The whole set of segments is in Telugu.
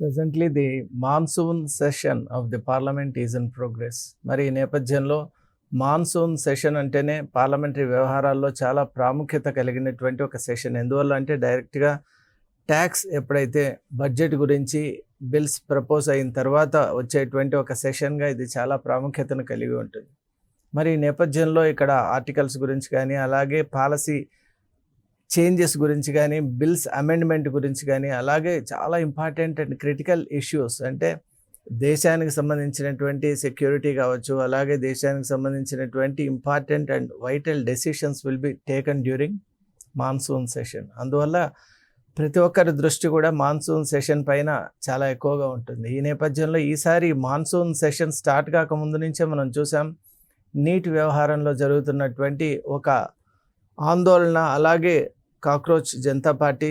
Presently, the monsoon session of the parliament is in progress. మరి ఈ నేపథ్యంలో మాన్సూన్ సెషన్ అంటేనే పార్లమెంటరీ వ్యవహారాల్లో చాలా ప్రాముఖ్యత కలిగినటువంటి ఒక సెషన్. ఎందువల్ల అంటే డైరెక్ట్గా ట్యాక్స్ ఎప్పుడైతే బడ్జెట్ గురించి బిల్స్ ప్రపోజ్ అయిన తర్వాత వచ్చేటువంటి ఒక సెషన్గా ఇది చాలా ప్రాముఖ్యతను కలిగి ఉంటుంది. మరి ఈ నేపథ్యంలో ఇక్కడ ఆర్టికల్స్ గురించి కానీ, అలాగే పాలసీ చేంజెస్ గురించి కానీ, బిల్స్ అమెండ్మెంట్ గురించి కానీ, అలాగే చాలా ఇంపార్టెంట్ అండ్ క్రిటికల్ ఇష్యూస్ అంటే దేశానికి సంబంధించినటువంటి సెక్యూరిటీ కావచ్చు, అలాగే దేశానికి సంబంధించినటువంటి important and vital decisions will be taken during monsoon session. అందువల్ల ప్రతి ఒక్కరి దృష్టి కూడా మాన్సూన్ సెషన్ పైన చాలా ఎక్కువగా ఉంటుంది. ఈ నేపథ్యంలో ఈసారి మాన్సూన్ సెషన్ స్టార్ట్ కాకముందు నుంచే మనం చూసాం నీటి వ్యవహారంలో జరుగుతున్నటువంటి ఒక ఆందోళన, అలాగే cockroach Janata party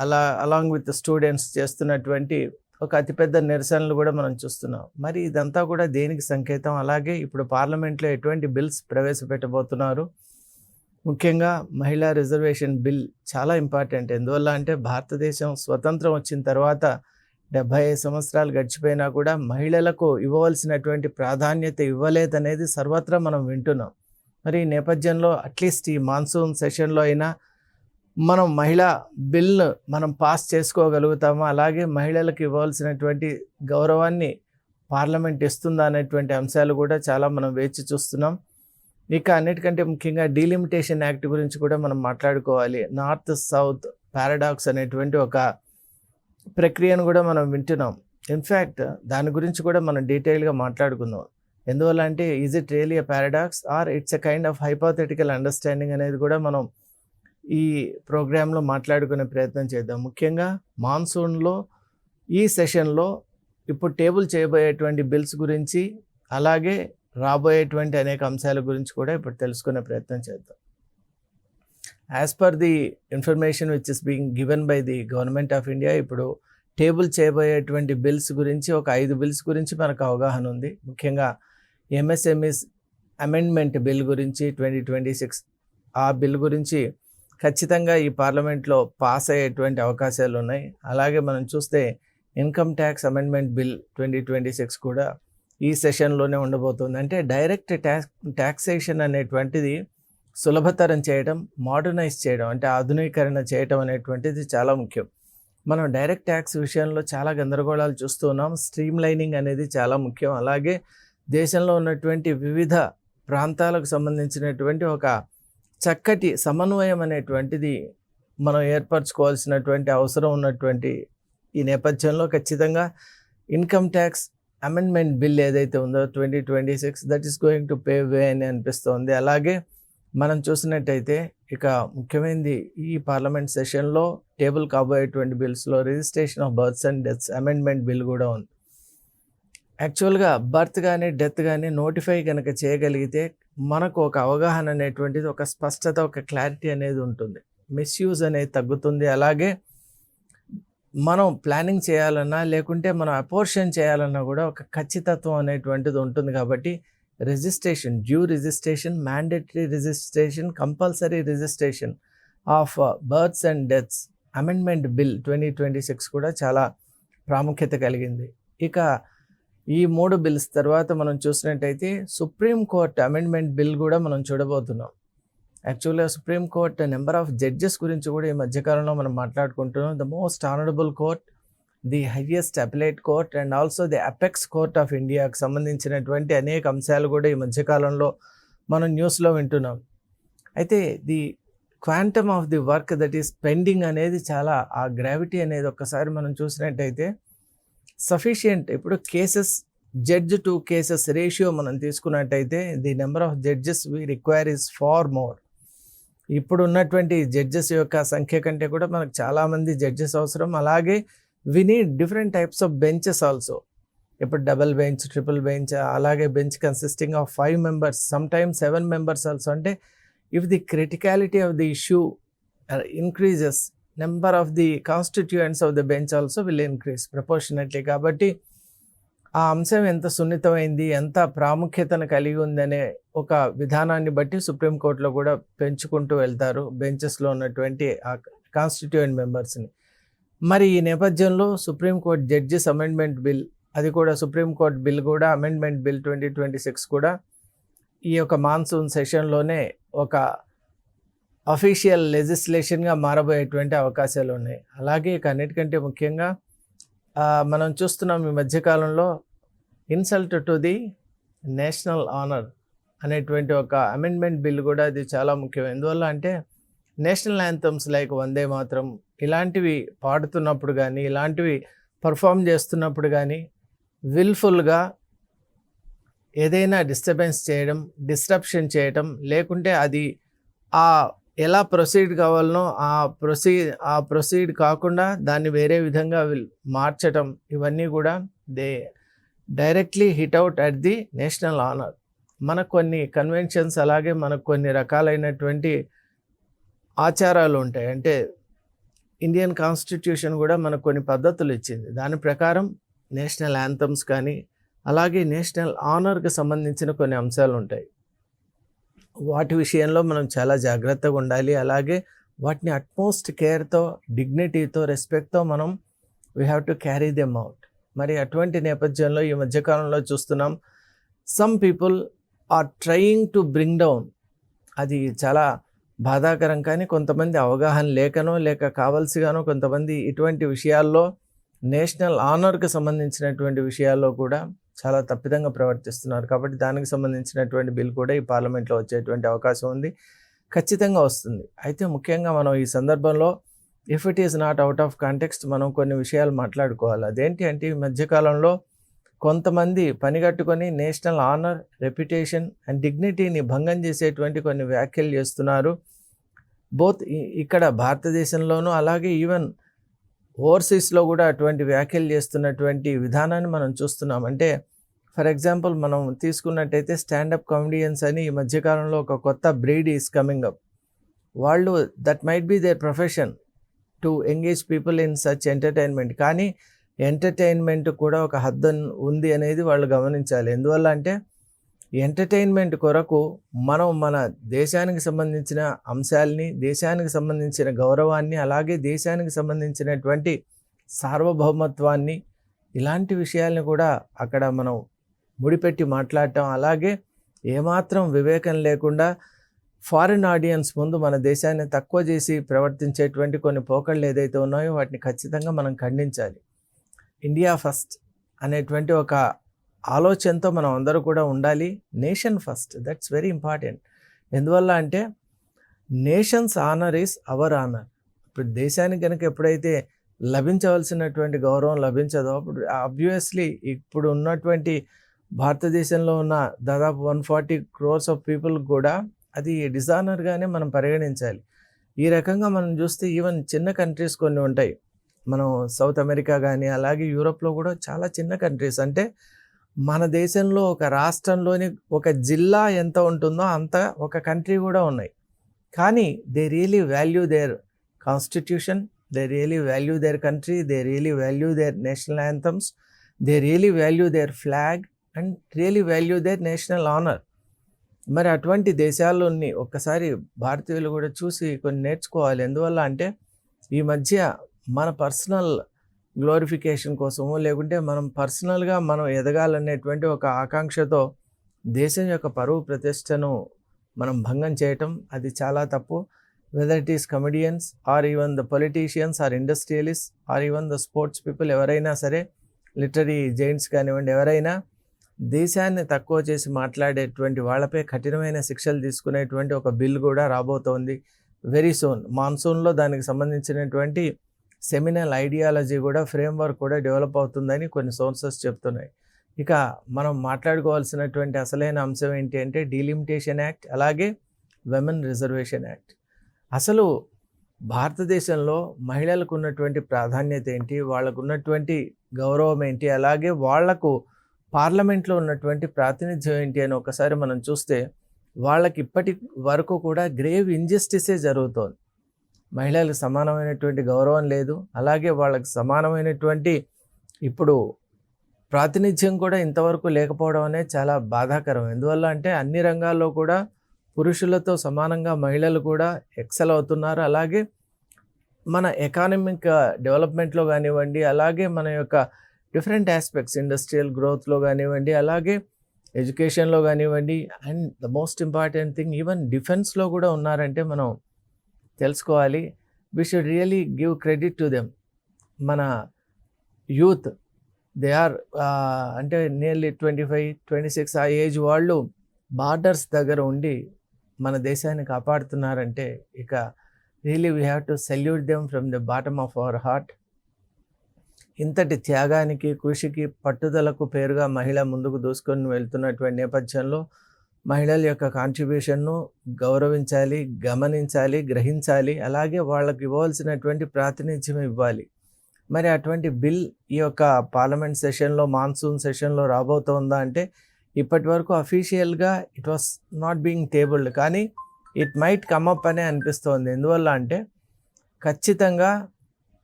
along with students చేస్తున్నటువంటి ఒక అతిపెద్ద నిరసనలు కూడా మనం చూస్తున్నాం. మరి ఇదంతా కూడా దేనికి సంకేతం? అలాగే ఇప్పుడు పార్లమెంట్లో ఎటువంటి బిల్స్ ప్రవేశపెట్టబోతున్నారు? ముఖ్యంగా మహిళా రిజర్వేషన్ బిల్ చాలా ఇంపార్టెంట్. ఎందువల్ల అంటే భారతదేశం స్వతంత్రం వచ్చిన తర్వాత 75 సంవత్సరాలు గడిచిపోయినా కూడా మహిళలకు ఇవ్వవలసినటువంటి ప్రాధాన్యత ఇవ్వలేదనేది సర్వత్రా మనం వింటున్నాం. మరి ఈ నేపథ్యంలో అట్లీస్ట్ ఈ మాన్సూన్ సెషన్లో అయినా మనం మహిళా బిల్ను మనం పాస్ చేసుకోగలుగుతామా, అలాగే మహిళలకు ఇవ్వాల్సినటువంటి గౌరవాన్ని పార్లమెంట్ ఇస్తుందా అనేటువంటి అంశాలు కూడా చాలా మనం వేచి చూస్తున్నాం. ఇక అన్నిటికంటే ముఖ్యంగా డీలిమిటేషన్ యాక్ట్ గురించి కూడా మనం మాట్లాడుకోవాలి. నార్త్ సౌత్ పారాడాక్స్ అనేటువంటి ఒక ప్రక్రియను కూడా మనం వింటున్నాం. ఇన్ఫ్యాక్ట్ దాని గురించి కూడా మనం డీటెయిల్గా మాట్లాడుకుందాం. ఎందువల్ల అంటే is it really a paradox or it's a kind of hypothetical understanding అనేది కూడా మనం ఈ ప్రోగ్రాంలో మాట్లాడుకునే ప్రయత్నం చేద్దాం. ముఖ్యంగా మాన్సూన్లో ఈ సెషన్లో ఇప్పుడు టేబుల్ చేయబోయేటువంటి బిల్స్ గురించి, అలాగే రాబోయేటువంటి అనేక అంశాల గురించి కూడా ఇప్పుడు తెలుసుకునే ప్రయత్నం చేద్దాం. As per the information which is being given by the government of India, ఇప్పుడు టేబుల్ చేయబోయేటువంటి బిల్స్ గురించి ఒక 5 బిల్స్ గురించి మనకు అవగాహన ఉంది. ముఖ్యంగా ఎంఎస్ఎంఈస్ అమెండ్మెంట్ బిల్ గురించి 2026, ఆ బిల్ గురించి ఖచ్చితంగా ఈ పార్లమెంట్లో పాస్ అయ్యేటువంటి అవకాశాలు ఉన్నాయి. అలాగే మనం చూస్తే ఇన్కమ్ ట్యాక్స్ అమెండ్మెంట్ బిల్ 2026 కూడా ఈ సెషన్లోనే ఉండబోతుంది. అంటే డైరెక్ట్ ట్యాక్సేషన్ అనేటువంటిది సులభతరం చేయడం, మోడర్నైజ్ చేయడం, అంటే ఆధునీకరణ చేయడం అనేటువంటిది చాలా ముఖ్యం. మనం డైరెక్ట్ ట్యాక్స్ విషయంలో చాలా గందరగోళాలు చూస్తూ ఉన్నాం. స్ట్రీమ్ లైనింగ్ అనేది చాలా ముఖ్యం. అలాగే దేశంలో ఉన్నటువంటి వివిధ ప్రాంతాలకు సంబంధించినటువంటి ఒక చక్కటి సమన్వయం అనేటువంటిది మనం ఏర్పరచుకోవాల్సినటువంటి అవసరం ఉన్నటువంటి ఈ నేపథ్యంలో ఖచ్చితంగా ఇన్కమ్ ట్యాక్స్ అమెండ్మెంట్ బిల్ ఏదైతే ఉందో 2026 that is going to pave way అని అనిపిస్తోంది. అలాగే మనం చూసినట్టయితే ఇక ముఖ్యమైనది ఈ పార్లమెంట్ సెషన్లో టేబుల్ కాబోయేటువంటి బిల్స్లో registration of births and deaths amendment bill కూడా ఉంది. యాక్చువల్గా బర్త్ కానీ డెత్ కానీ నోటిఫై కనుక చేయగలిగితే మనకు ఒక అవగాహన అనేటువంటిది, ఒక స్పష్టత, ఒక క్లారిటీ అనేది ఉంటుంది. మిస్యూజ్ అనేది తగ్గుతుంది. అలాగే మనం ప్లానింగ్ చేయాలన్నా, లేకుంటే మనం అపోర్షన్ చేయాలన్నా కూడా ఒక ఖచ్చితత్వం అనేటువంటిది ఉంటుంది. కాబట్టి registration, due registration, mandatory registration, compulsory registration of births and deaths amendment bill 2026 కూడా చాలా ప్రాముఖ్యత కలిగింది. ఇక ఈ 3 బిల్స్ తర్వాత మనం చూసినట్టయితే సుప్రీం కోర్ట్ అమెండ్మెంట్ బిల్ కూడా మనం చూడబోతున్నాం. యాక్చువల్గా supreme court number of judges గురించి కూడా ఈ మధ్యకాలంలో మనం మాట్లాడుకుంటున్నాం. The most honourable court, the highest appellate court and also the apex court of ఇండియాకి సంబంధించినటువంటి అనేక అంశాలు కూడా ఈ మధ్యకాలంలో మనం న్యూస్లో వింటున్నాం. అయితే the quantum of the work that is pending అనేది చాలా, ఆ గ్రావిటీ అనేది ఒక్కసారి మనం చూసినట్టయితే సఫిషియంట్. ఇప్పుడు cases, judge to cases ratio మనం తీసుకున్నట్టయితే the number of judges we require is far more. ఇప్పుడు ఉన్నటువంటి జడ్జెస్ యొక్క సంఖ్య కంటే కూడా మనకు చాలామంది జడ్జెస్ అవసరం. అలాగే we need different types of benches also. ఇప్పుడు డబుల్ బెంచ్, ట్రిపుల్ బెంచ్, అలాగే bench consisting of 5 members, sometimes 7 members also. అంటే if the criticality of the issue increases, number of the constituents of the bench also will increase proportionately. కాబట్టి ఆ అంశం ఎంత సున్నితమైంది, ఎంత ప్రాముఖ్యతను కలిగి ఉందనే ఒక విధానాన్ని బట్టి సుప్రీంకోర్టులో కూడా పెంచుకుంటూ వెళ్తారు బెంచెస్లో ఉన్నటువంటి ఆ కాన్స్టిట్యూయెంట్ మెంబర్స్ని. మరి ఈ నేపథ్యంలో సుప్రీంకోర్టు జడ్జిస్ అమెండ్మెంట్ బిల్, అది కూడా సుప్రీంకోర్టు బిల్ కూడా అమెండ్మెంట్ బిల్ 2026 కూడా ఈ యొక్క మాన్సూన్ సెషన్లోనే ఒక అఫీషియల్ లెజిస్లేషన్గా మారబోయేటువంటి అవకాశాలు ఉన్నాయి. అలాగే ఇక అన్నిటికంటే ముఖ్యంగా మనం చూస్తున్నాం ఈ మధ్యకాలంలో insult to the national honour అనేటువంటి ఒక అమెండ్మెంట్ బిల్ కూడా అది చాలా ముఖ్యం. ఎందువల్ల అంటే నేషనల్ యాంథమ్స్ లైక్ వందే మాత్రం ఇలాంటివి పాడుతున్నప్పుడు కానీ, ఇలాంటివి పర్ఫామ్ చేస్తున్నప్పుడు కానీ విల్ఫుల్గా ఏదైనా డిస్టర్బెన్స్ చేయడం, డిస్ట్రప్షన్ చేయడం, లేకుంటే అది ఎలా ప్రొసీడ్ కావాలనో ఆ ప్రొసీడ్ కాకుండా దాన్ని వేరే విధంగా మార్చటం, ఇవన్నీ కూడా they directly hit out at the national honour. మనకు కొన్ని కన్వెన్షన్స్, అలాగే మనకు కొన్ని రకాలైనటువంటి ఆచారాలు ఉంటాయి. అంటే ఇండియన్ కాన్స్టిట్యూషన్ కూడా మనకు కొన్ని పద్ధతులు ఇచ్చింది. దాని ప్రకారం నేషనల్ యాంథమ్స్ కానీ, అలాగే నేషనల్ ఆనర్కి సంబంధించిన కొన్ని అంశాలు ఉంటాయి. వాటి విషయంలో మనం చాలా జాగ్రత్తగా ఉండాలి. అలాగే వాటిని అట్మోస్ట్ కేర్తో, డిగ్నిటీతో, రెస్పెక్ట్తో మనం we have to carry them out. మరి అటువంటి నేపథ్యంలో ఈ మధ్యకాలంలో చూస్తున్నాం, some people are trying to bring down. అది చాలా బాధాకరం. కానీ కొంతమంది అవగాహన లేకనో, లేక కావాల్సిగానో కొంతమంది ఇటువంటి విషయాల్లో, నేషనల్ ఆనర్కి సంబంధించినటువంటి విషయాల్లో కూడా చాలా తప్పిదంగా ప్రవర్తిస్తున్నారు. కాబట్టి దానికి సంబంధించినటువంటి బిల్ కూడా ఈ పార్లమెంట్లో వచ్చేటువంటి అవకాశం ఉంది, ఖచ్చితంగా వస్తుంది. అయితే ముఖ్యంగా మనం ఈ సందర్భంలో if it is not out of context మనం కొన్ని విషయాలు మాట్లాడుకోవాలి. అదేంటి అంటే ఈ మధ్యకాలంలో కొంతమంది పనిగట్టుకొని నేషనల్ ఆనర్, రెప్యుటేషన్ అండ్ డిగ్నిటీని భంగం చేసేటువంటి కొన్ని వ్యాఖ్యలు చేస్తున్నారు. బోత్ ఇక్కడ భారతదేశంలోనూ, అలాగే ఈవెన్ ఓవర్సీస్లో కూడా అటువంటి వ్యాఖ్యలు చేస్తున్నటువంటి విధానాన్ని మనం చూస్తున్నాం. అంటే ఫర్ ఎగ్జాంపుల్ మనం తీసుకున్నట్టయితే స్టాండప్ కామెడియన్స్ అని ఈ మధ్యకాలంలో ఒక కొత్త బ్రీడ్ ఈస్ కమింగ్ అప్. వాళ్ళు that might be there profession to engage people in such entertainment. కానీ ఎంటర్టైన్మెంట్ కూడా ఒక హద్దు ఉంది అనేది వాళ్ళు గమనించాలి. ఎందువల్ల అంటే ఎంటర్టైన్మెంట్ కొరకు మనం మన దేశానికి సంబంధించిన అంశాలని, దేశానికి సంబంధించిన గౌరవాన్ని, అలాగే దేశానికి సంబంధించినటువంటి సార్వభౌమత్వాన్ని, ఇలాంటి విషయాలను కూడా అక్కడ మనం ముడిపెట్టి మాట్లాడటం, అలాగే ఏమాత్రం వివేకం లేకుండా ఫారిన్ ఆడియన్స్ ముందు మన దేశాన్ని తక్కువ చేసి ప్రవర్తించేటువంటి కొన్ని పోకళ్ళు ఏదైతే ఉన్నాయో వాటిని ఖచ్చితంగా మనం ఖండించాలి. ఇండియా ఫస్ట్ అనేటువంటి ఒక ఆలోచనతో మనం అందరూ కూడా ఉండాలి. Nation first, that's very important. ఎందువల్ల అంటే nations honour is our honour. ఇప్పుడు దేశానికి కనుక ఎప్పుడైతే లభించవలసినటువంటి గౌరవం లభించదో అప్పుడు ఆబ్వియస్లీ ఇప్పుడు ఉన్నటువంటి భారతదేశంలో ఉన్న దాదాపు 140 crores ఆఫ్ పీపుల్ కూడా అది డిజానర్గానే మనం పరిగణించాలి. ఈ రకంగా మనం చూస్తే ఈవెన్ చిన్న కంట్రీస్ కొన్ని ఉంటాయి. మనం సౌత్ అమెరికా కానీ, అలాగే యూరోప్లో కూడా చాలా చిన్న కంట్రీస్. అంటే మన దేశంలో ఒక రాష్ట్రంలోని ఒక జిల్లా ఎంత ఉంటుందో అంత ఒక కంట్రీ కూడా ఉన్నాయి. కానీ they really value their constitution, they really value their country, they really value their national anthems, they really value their flag and really value their national honour. మరి అటువంటి దేశాల్లోని ఒక్కసారి భారతీయులు కూడా చూసి కొన్ని నేర్చుకోవాలి. ఎందువల్ల అంటే ఈ మధ్య మన పర్సనల్ గ్లోరిఫికేషన్ కోసము, లేకుంటే మనం పర్సనల్గా మనం ఎదగాలనేటువంటి ఒక ఆకాంక్షతో దేశం యొక్క పరువు ప్రతిష్టను మనం భంగం చేయటం అది చాలా తప్పు. Whether it is comedians or even the politicians or industrialist or even the sports people, ఎవరైనా సరే, లిటరీ జైంట్స్ కానివ్వండి, ఎవరైనా దేశాన్ని తక్కువ చేసి మాట్లాడేటువంటి వాళ్ళపై కఠినమైన శిక్షలు తీసుకునేటువంటి ఒక బిల్ కూడా రాబోతోంది వెరీ సూన్. మాన్సూన్లో దానికి సంబంధించినటువంటి సెమినల్ ఐడియాలజీ కూడా, ఫ్రేమ్వర్క్ కూడా డెవలప్ అవుతుందని కొన్ని సోర్సెస్ చెప్తున్నాయి. ఇక మనం మాట్లాడుకోవాల్సినటువంటి అసలైన అంశం ఏంటి అంటే డీలిమిటేషన్ యాక్ట్, అలాగే విమెన్ రిజర్వేషన్ యాక్ట్. అసలు భారతదేశంలో మహిళలకు ఉన్నటువంటి ప్రాధాన్యత ఏంటి, వాళ్ళకు ఉన్నటువంటి గౌరవం ఏంటి, అలాగే వాళ్లకు పార్లమెంట్లో ఉన్నటువంటి ప్రాతినిధ్యం ఏంటి అని ఒకసారి మనం చూస్తే వాళ్ళకి ఇప్పటి వరకు కూడా గ్రేవ్ ఇంజస్టిసే జరుగుతోంది. మహిళలకు సమానమైనటువంటి గౌరవం లేదు, అలాగే వాళ్ళకి సమానమైనటువంటి ఇప్పుడు ప్రాతినిధ్యం కూడా ఇంతవరకు లేకపోవడం అనేది చాలా బాధాకరం. ఎందువల్ల అంటే అన్ని రంగాల్లో కూడా పురుషులతో సమానంగా మహిళలు కూడా ఎక్సెల్ అవుతున్నారు. అలాగే మన ఎకానమిక్ డెవలప్మెంట్లో కానివ్వండి, అలాగే మన యొక్క డిఫరెంట్ ఆస్పెక్ట్స్ ఇండస్ట్రియల్ గ్రోత్లో కానివ్వండి, అలాగే ఎడ్యుకేషన్లో కానివ్వండి, and the most important thing even డిఫెన్స్లో కూడా ఉన్నారంటే మనం తెలుసుకోవాలి. We should really give credit to them. మన యూత్ దే ఆర్ అంటే నియర్లీ 25-26 ఆ ఏజ్ వాళ్ళు బార్డర్స్ దగ్గర ఉండి మన దేశాన్ని కాపాడుతున్నారంటే ఇక really we have to salute them from the bottom of our heart. ఇంతటి త్యాగానికి, కృషికి, పట్టుదలకు పేరుగా మహిళ ముందుకు దూసుకొని వెళ్తున్నటువంటి నేపథ్యంలో మహిళల యొక్క కాంట్రిబ్యూషన్ను గౌరవించాలి, గమనించాలి, గ్రహించాలి. అలాగే వాళ్ళకి ఇవ్వాల్సినటువంటి ప్రాతినిధ్యం ఇవ్వాలి. మరి అటువంటి బిల్ ఈ యొక్క పార్లమెంట్ సెషన్లో, మాన్సూన్ సెషన్లో రాబోతోందా అంటే ఇప్పటి వరకు అఫీషియల్గా it was not being tabled, కానీ ఇట్ మైట్ కమ్ అప్ అనే అనిపిస్తోంది. ఎందువల్ల అంటే ఖచ్చితంగా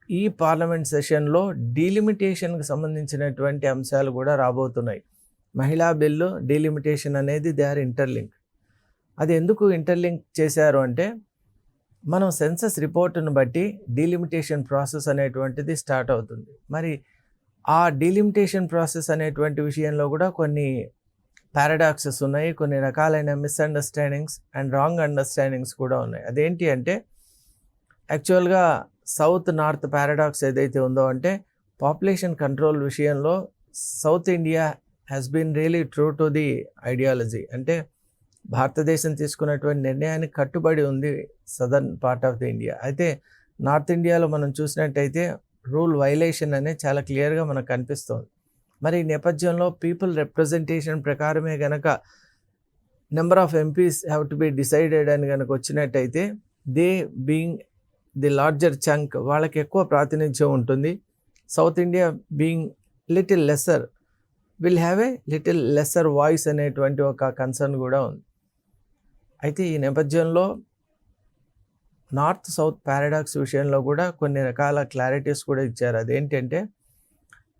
ఈ పార్లమెంట్ సెషన్లో డీలిమిటేషన్కి సంబంధించినటువంటి అంశాలు కూడా రాబోతున్నాయి. మహిళా బిల్లు, డీలిమిటేషన్ అనేది దే ఆర్ ఇంటర్లింక్. అది ఎందుకు ఇంటర్లింక్ చేశారు అంటే మనం సెన్సస్ రిపోర్టును బట్టి డీలిమిటేషన్ ప్రాసెస్ అనేటువంటిది స్టార్ట్ అవుతుంది. మరి ఆ డీలిమిటేషన్ ప్రాసెస్ అనేటువంటి విషయంలో కూడా కొన్ని పారాడాక్సెస్ ఉన్నాయి, కొన్ని రకాలైన మిస్అండర్స్టాండింగ్స్ అండ్ రాంగ్ అండర్స్టాండింగ్స్ కూడా ఉన్నాయి. అదేంటి అంటే యాక్చువల్గా సౌత్ నార్త్ పారాడాక్స్ ఏదైతే ఉందో అంటే పాపులేషన్ కంట్రోల్ విషయంలో South India has been really true to the ideology. అంటే భారతదేశం తీసుకున్నటువంటి నిర్ణయానికి కట్టుబడి ఉంది southern part of the India. అయితే నార్త్ ఇండియాలో మనం చూసినట్టయితే రూల్ వైలేషన్ అనేది చాలా క్లియర్గా మనకు కనిపిస్తుంది. మరి ఈ నేపథ్యంలో పీపుల్ రిప్రజెంటేషన్ ప్రకారమే కనుక number of MPs have to be decided అని కనుక వచ్చినట్టయితే they being the larger chunk వాళ్ళకి ఎక్కువ ప్రాతినిధ్యం ఉంటుంది. South India being little lesser will have a little lesser voice అనేటువంటి ఒక కన్సర్న్ కూడా ఉంది. అయితే ఈ నేపథ్యంలో నార్త్ సౌత్ పారాడాక్స్ విషయంలో కూడా కొన్ని రకాల క్లారిటీస్ కూడా ఇచ్చారు. అదేంటంటే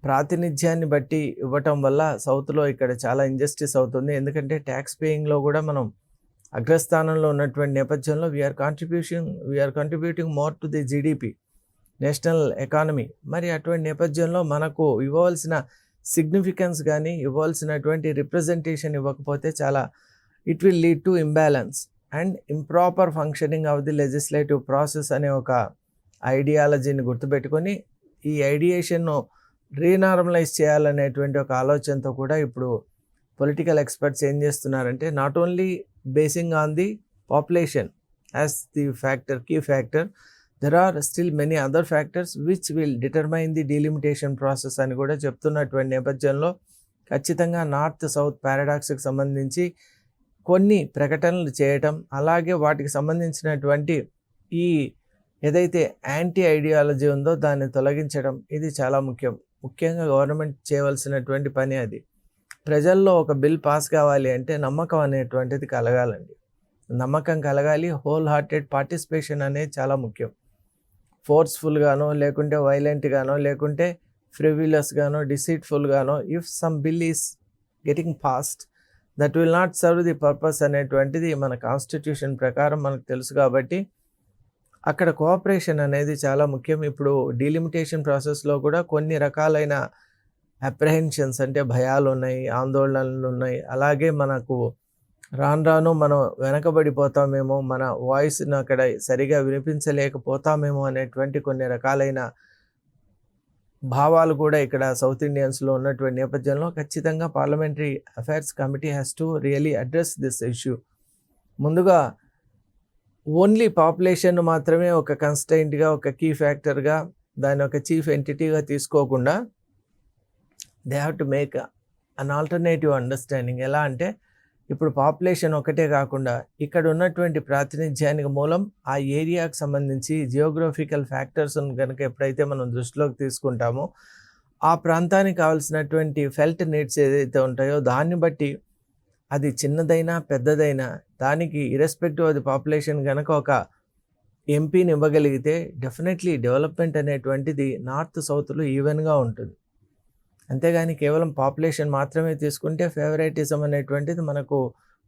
ప్రాతినిధ్యాన్ని బట్టి ఇవ్వటం వల్ల సౌత్లో ఇక్కడ చాలా ఇంజస్టిస్ అవుతుంది. ఎందుకంటే ట్యాక్స్ పేయింగ్లో కూడా మనం అగ్రస్థానంలో ఉన్నటువంటి నేపథ్యంలో we are contributing more to the GDP, national economy. మరి అటువంటి నేపథ్యంలో మనకు ఇవ్వవలసిన సిగ్నిఫికెన్స్ కానీ ఇవ్వాల్సినటువంటి రిప్రజెంటేషన్ ఇవ్వకపోతే చాలా it will lead to imbalance and improper functioning of the legislative process అనే ఒక ఐడియాలజీని గుర్తుపెట్టుకొని ఈ ఐడియేషన్ను రీనార్మలైజ్ చేయాలనేటువంటి ఒక ఆలోచనతో కూడా ఇప్పుడు పొలిటికల్ ఎక్స్పర్ట్స్ ఏం చేస్తున్నారంటే not only basing on the population as the factor, key factor, there are still many other factors which will determine the delimitation process అని కూడా చెప్తున్నటువంటి నేపథ్యంలో ఖచ్చితంగా నార్త్ సౌత్ పారాడాక్స్కి సంబంధించి కొన్ని ప్రకటనలు చేయటం, అలాగే వాటికి సంబంధించినటువంటి ఈ ఏదైతే యాంటీ ఐడియాలజీ ఉందో దాన్ని తొలగించడం, ఇది చాలా ముఖ్యంగా గవర్నమెంట్ చేయవలసినటువంటి పని. అది ప్రజల్లో ఒక బిల్ పాస్ కావాలి అంటే నమ్మకం అనేటువంటిది కలగాలండి. నమ్మకం కలగాలి. హోల్ హార్టెడ్ పార్టిసిపేషన్ అనేది చాలా ముఖ్యం. ఫోర్స్ఫుల్గానో లేకుంటే వైలెంట్గానో లేకుంటే ఫ్రివిలస్గానో డిసీట్ఫుల్గానో if some bill is getting passed that will not serve the purpose అనేటువంటిది మన కాన్స్టిట్యూషన్ ప్రకారం మనకు తెలుసు. కాబట్టి అక్కడ కోఆపరేషన్ అనేది చాలా ముఖ్యం. ఇప్పుడు డీలిమిటేషన్ ప్రాసెస్లో కూడా కొన్ని రకాలైన అప్రహెన్షన్స్ అంటే భయాలు ఉన్నాయి, ఆందోళనలు ఉన్నాయి. అలాగే మనకు రాను మనం వెనకబడిపోతామేమో, మన వాయిస్ను అక్కడ సరిగా వినిపించలేకపోతామేమో అనేటువంటి కొన్ని రకాలైన భావాలు కూడా ఇక్కడ సౌత్ ఇండియన్స్లో ఉన్నటువంటి నేపథ్యంలో ఖచ్చితంగా parliamentary affairs committee has to really address this issue. ముందుగా ఓన్లీ పాపులేషన్ మాత్రమే ఒక కన్స్టెంట్గా, ఒక కీ ఫ్యాక్టర్గా, దాని ఒక చీఫ్ ఎంటిటీగా తీసుకోకుండా they have to make an alternative understanding. ఎలా అంటే ఇప్పుడు పాపులేషన్ ఒకటే కాకుండా ఇక్కడ ఉన్నటువంటి ప్రాతినిధ్యానికి మూలం ఆ ఏరియాకు సంబంధించి జియోగ్రఫికల్ ఫ్యాక్టర్స్ను కనుక ఎప్పుడైతే మనం దృష్టిలోకి తీసుకుంటామో ఆ ప్రాంతానికి కావాల్సినటువంటి ఫెల్ట్ నీడ్స్ ఏదైతే ఉంటాయో దాన్ని బట్టి అది చిన్నదైనా పెద్దదైనా దానికి ఇర్రెస్పెక్టివ్ ఆఫ్ ది పాపులేషన్ కనుక ఒక ఎంపీని ఇవ్వగలిగితే డెఫినెట్లీ డెవలప్మెంట్ అనేటువంటిది నార్త్ సౌత్లో ఈవెన్గా ఉంటుంది. అంతేగాని కేవలం పాపులేషన్ మాత్రమే తీసుకుంటే ఫేవరెటిజం అనేటువంటిది మనకు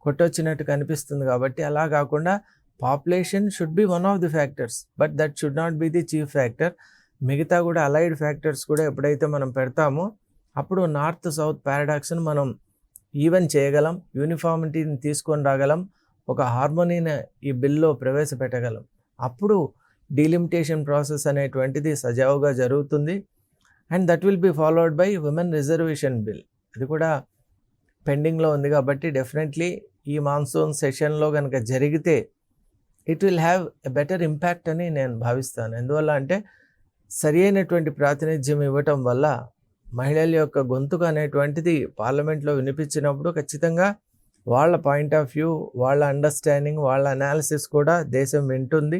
కొట్టొచ్చినట్టు కనిపిస్తుంది. కాబట్టి అలా కాకుండా population should be one of the factors, but that should not be the chief factor. మిగతా కూడా అలైడ్ ఫ్యాక్టర్స్ కూడా ఎప్పుడైతే మనం పెడతామో అప్పుడు నార్త్ సౌత్ పారాడాక్స్ని మనం ఈవెన్ చేయగలం, యూనిఫార్మిటీని తీసుకొని రాగలం, ఒక హార్మోనీని ఈ బిల్లో ప్రవేశపెట్టగలం. అప్పుడు డీలిమిటేషన్ ప్రాసెస్ అనేటువంటిది సజావుగా జరుగుతుంది. And that will be followed by women reservation bill. అది కూడా పెండింగ్లో ఉంది కాబట్టి డెఫినెట్లీ ఈ మాన్సూన్ సెషన్లో కనుక జరిగితే it will have a better impact అని నేను భావిస్తాను. ఎందువల్ల అంటే సరి అయినటువంటి ప్రాతినిధ్యం ఇవ్వటం వల్ల మహిళల యొక్క గొంతుక అనేటువంటిది పార్లమెంట్లో వినిపించినప్పుడు ఖచ్చితంగా వాళ్ళ పాయింట్ ఆఫ్ వ్యూ, వాళ్ళ అండర్స్టాండింగ్, వాళ్ళ అనాలిసిస్ కూడా దేశం వింటుంది.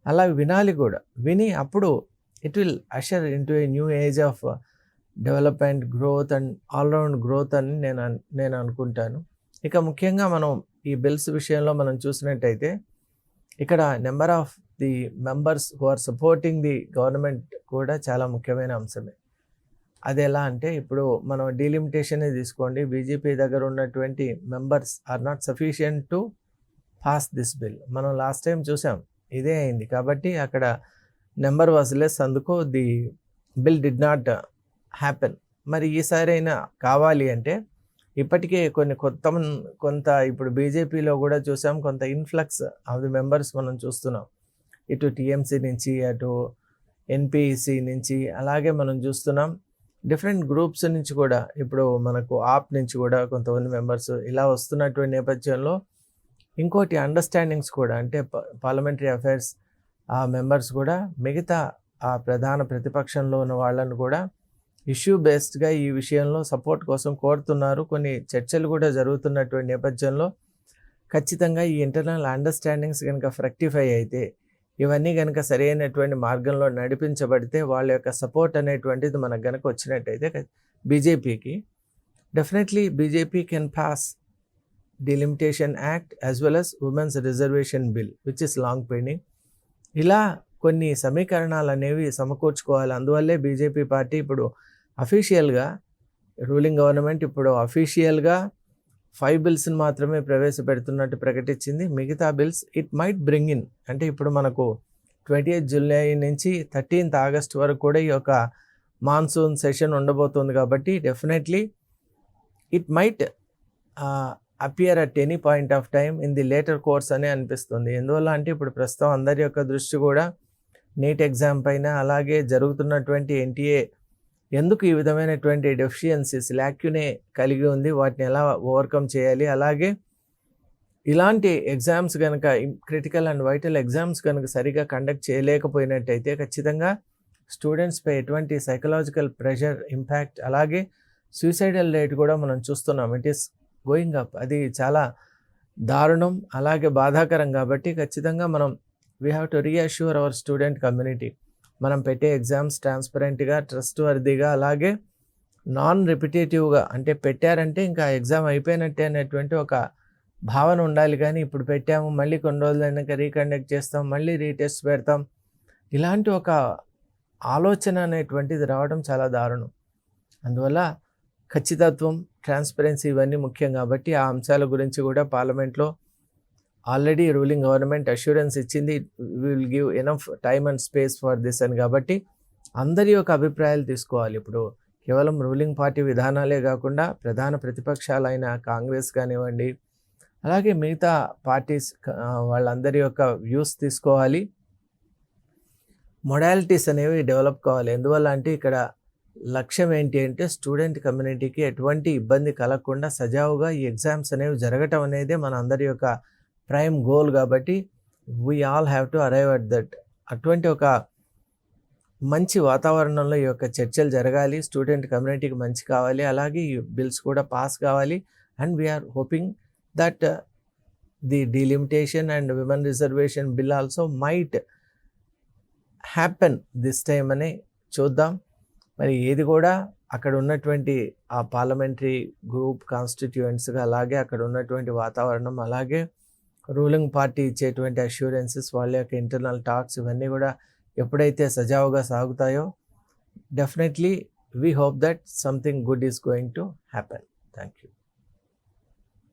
అలా వినాలి కూడా. విని అప్పుడు it will Ashar into a new age of development, growth and all round growth అని నేను అనుకుంటాను. ఇక ముఖ్యంగా మనం ఈ బిల్స్ విషయంలో మనం చూసినట్టయితే ఇక్కడ number of the members who are supporting the government కూడా చాలా ముఖ్యమైన అంశమే. అది ఎలా అంటే ఇప్పుడు మనం డీలిమిటేషన్ తీసుకోండి, బీజేపీ దగ్గర ఉన్నటువంటి members are not sufficient to pass this bill. మనం లాస్ట్ టైం చూసాం ఇదే అయింది. కాబట్టి అక్కడ నెంబర్ వాజ్ లెస్, అందుకు the bill did not happen. మరి ఈసారి అయినా కావాలి అంటే ఇప్పటికే కొంత ఇప్పుడు బీజేపీలో కూడా చూసాం, కొంత ఇన్ఫ్లక్స్ ఆఫ్ ది మెంబర్స్ మనం చూస్తున్నాం. ఇటు టీఎంసీ నుంచి, అటు ఎన్పిసి నుంచి, అలాగే మనం చూస్తున్నాం డిఫరెంట్ గ్రూప్స్ నుంచి కూడా, ఇప్పుడు మనకు ఆప్ నుంచి కూడా కొంతమంది మెంబర్స్ ఇలా వస్తున్నటువంటి నేపథ్యంలో ఇంకోటి అండర్స్టాండింగ్స్ కూడా, అంటే పార్లమెంటరీ అఫైర్స్ ఆ మెంబర్స్ కూడా మిగతా ఆ ప్రధాన ప్రతిపక్షంలో ఉన్న వాళ్ళను కూడా ఇష్యూ బేస్డ్గా ఈ విషయంలో సపోర్ట్ కోసం కోరుతున్నారు. కొన్ని చర్చలు కూడా జరుగుతున్నటువంటి నేపథ్యంలో ఖచ్చితంగా ఈ ఇంటర్నల్ అండర్స్టాండింగ్స్ కనుక ఫ్రెక్టిఫై అయితే, ఇవన్నీ కనుక సరైనటువంటి మార్గంలో నడిపించబడితే, వాళ్ళ యొక్క సపోర్ట్ అనేటువంటిది మనకు కనుక వచ్చినట్టయితే బీజేపీకి definitely BJP can pass delimitation act as well as women's reservation bill which is long pending. ఇలా కొన్ని సమీకరణాలు అనేవి సమకూర్చుకోవాలి. అందువల్లే బీజేపీ పార్టీ ఇప్పుడు అఫీషియల్గా, రూలింగ్ గవర్నమెంట్ ఇప్పుడు అఫీషియల్గా 5 బిల్స్ని మాత్రమే ప్రవేశపెడుతున్నట్టు ప్రకటించింది. మిగతా bills it might bring in, అంటే ఇప్పుడు మనకు 28 జూలై నుంచి 13th ఆగస్ట్ వరకు కూడా ఈ యొక్క మాన్సూన్ సెషన్ ఉండబోతుంది. కాబట్టి definitely it might appear at any point of time in the later course అని అనిపిస్తుంది. ఎందువల్ల అంటే ఇప్పుడు ప్రస్తుతం అందరి యొక్క దృష్టి కూడా నీట్ ఎగ్జామ్ పైన, అలాగే జరుగుతున్నటువంటి ఎన్టీఏ ఎందుకు ఈ విధమైనటువంటి డెఫిషియన్సీస్, ల్యాక్యునే కలిగి ఉంది, వాటిని ఎలా ఓవర్కమ్ చేయాలి, అలాగే ఇలాంటి ఎగ్జామ్స్ కనుక, క్రిటికల్ అండ్ వైటల్ ఎగ్జామ్స్ కనుక సరిగా కండక్ట్ చేయలేకపోయినట్టయితే ఖచ్చితంగా స్టూడెంట్స్పై ఎటువంటి సైకలాజికల్ ప్రెషర్, ఇంపాక్ట్, అలాగే సూసైడల్ రేట్ కూడా మనం చూస్తున్నాం. It is going up. అది చాలా దారుణం, అలాగే బాధాకరం. కాబట్టి ఖచ్చితంగా మనం we have to reassure hour student community. మనం పెట్టే ఎగ్జామ్స్ ట్రాన్స్పరెంట్గా, ట్రస్ట్ వర్దీగా, అలాగే నాన్ రిపిటేటివ్గా, అంటే పెట్టారంటే ఇంకా ఎగ్జామ్ అయిపోయినట్టే అనేటువంటి ఒక భావన ఉండాలి. కానీ ఇప్పుడు పెట్టాము, మళ్ళీ కొన్ని రోజులు అయినాక రీకండక్ట్ చేస్తాం, మళ్ళీ రీటెస్ట్ పెడతాం, ఇలాంటి ఒక ఆలోచన అనేటువంటిది రావడం చాలా దారుణం. అందువల్ల ఖచ్చితత్వం, ట్రాన్స్పరెన్సీ ఇవన్నీ ముఖ్యం. కాబట్టి ఆ అంశాల గురించి కూడా పార్లమెంట్లో ఆల్రెడీ రూలింగ్ గవర్నమెంట్ అష్యూరెన్స్ ఇచ్చింది, we will give enough time and space for this అని. కాబట్టి అందరి యొక్క అభిప్రాయాలు తీసుకోవాలి. ఇప్పుడు కేవలం రూలింగ్ పార్టీ విధానాలే కాకుండా ప్రధాన ప్రతిపక్షాలైన కాంగ్రెస్ కానివ్వండి, అలాగే మిగతా పార్టీస్ వాళ్ళందరి యొక్క వ్యూస్ తీసుకోవాలి. మొడాలిటీస్ అనేవి డెవలప్ కావాలి. ఎందువల్ల అంటే ఇక్కడ లక్ష్యం ఏంటి అంటే స్టూడెంట్ కమ్యూనిటీకి ఎటువంటి ఇబ్బంది కలగకుండా సజావుగా ఈ ఎగ్జామ్స్ అనేవి జరగటం అనేది మన అందరి యొక్క ప్రైమ్ గోల్. కాబట్టి we all have to arrive at that. అటువంటి ఒక మంచి వాతావరణంలో ఈ యొక్క చర్చలు జరగాలి, స్టూడెంట్ కమ్యూనిటీకి మంచి కావాలి, అలాగే ఈ బిల్స్ కూడా పాస్ కావాలి. And we are hoping that the delimitation and women reservation bill also might happen this time అని చూద్దాం. మరి ఏది కూడా అక్కడ ఉన్నటువంటి ఆ పార్లమెంటరీ గ్రూప్ కాన్స్టిట్యూయెంట్స్గా, అలాగే అక్కడ ఉన్నటువంటి వాతావరణం, అలాగే రూలింగ్ పార్టీ ఇచ్చేటువంటి అష్యూరెన్సెస్, వాళ్ళ యొక్క ఇంటర్నల్ టాక్స్, ఇవన్నీ కూడా ఎప్పుడైతే సజావుగా సాగుతాయో definitely we hope that something good is going to happen. Thank you.